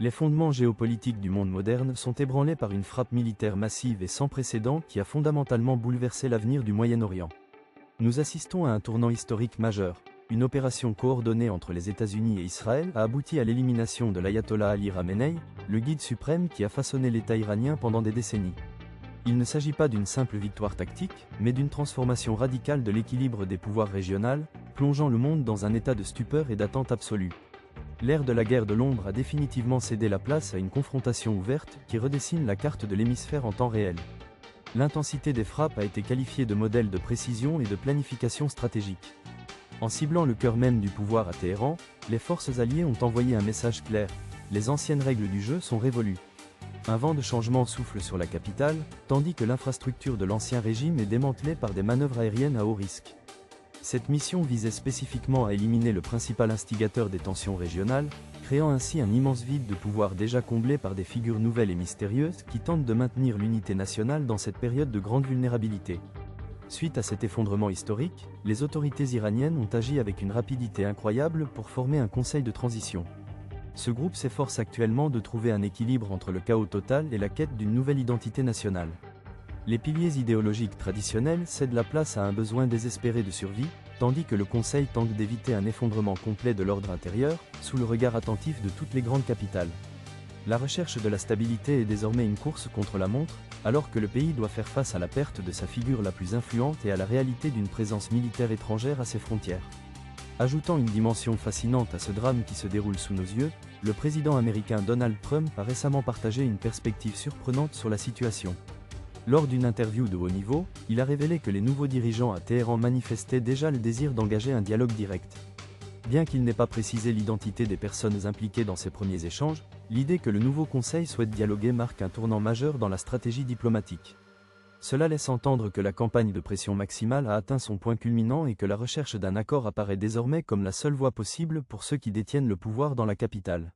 Les fondements géopolitiques du monde moderne sont ébranlés par une frappe militaire massive et sans précédent qui a fondamentalement bouleversé l'avenir du Moyen-Orient. Nous assistons à un tournant historique majeur. Une opération coordonnée entre les États-Unis et Israël a abouti à l'élimination de l'ayatollah Ali Khamenei, le guide suprême qui a façonné l'État iranien pendant des décennies. Il ne s'agit pas d'une simple victoire tactique, mais d'une transformation radicale de l'équilibre des pouvoirs régionaux, plongeant le monde dans un état de stupeur et d'attente absolue. L'ère de la guerre de l'ombre a définitivement cédé la place à une confrontation ouverte qui redessine la carte de l'hémisphère en temps réel. L'intensité des frappes a été qualifiée de modèle de précision et de planification stratégique. En ciblant le cœur même du pouvoir à Téhéran, les forces alliées ont envoyé un message clair: les anciennes règles du jeu sont révolues. Un vent de changement souffle sur la capitale, tandis que l'infrastructure de l'ancien régime est démantelée par des manœuvres aériennes à haut risque. Cette mission visait spécifiquement à éliminer le principal instigateur des tensions régionales, créant ainsi un immense vide de pouvoir déjà comblé par des figures nouvelles et mystérieuses qui tentent de maintenir l'unité nationale dans cette période de grande vulnérabilité. Suite à cet effondrement historique, les autorités iraniennes ont agi avec une rapidité incroyable pour former un conseil de transition. Ce groupe s'efforce actuellement de trouver un équilibre entre le chaos total et la quête d'une nouvelle identité nationale. Les piliers idéologiques traditionnels cèdent la place à un besoin désespéré de survie, tandis que le Conseil tente d'éviter un effondrement complet de l'ordre intérieur, sous le regard attentif de toutes les grandes capitales. La recherche de la stabilité est désormais une course contre la montre, alors que le pays doit faire face à la perte de sa figure la plus influente et à la réalité d'une présence militaire étrangère à ses frontières. Ajoutant une dimension fascinante à ce drame qui se déroule sous nos yeux, le président américain Donald Trump a récemment partagé une perspective surprenante sur la situation. Lors d'une interview de haut niveau, il a révélé que les nouveaux dirigeants à Téhéran manifestaient déjà le désir d'engager un dialogue direct. Bien qu'il n'ait pas précisé l'identité des personnes impliquées dans ces premiers échanges, l'idée que le nouveau Conseil souhaite dialoguer marque un tournant majeur dans la stratégie diplomatique. Cela laisse entendre que la campagne de pression maximale a atteint son point culminant et que la recherche d'un accord apparaît désormais comme la seule voie possible pour ceux qui détiennent le pouvoir dans la capitale.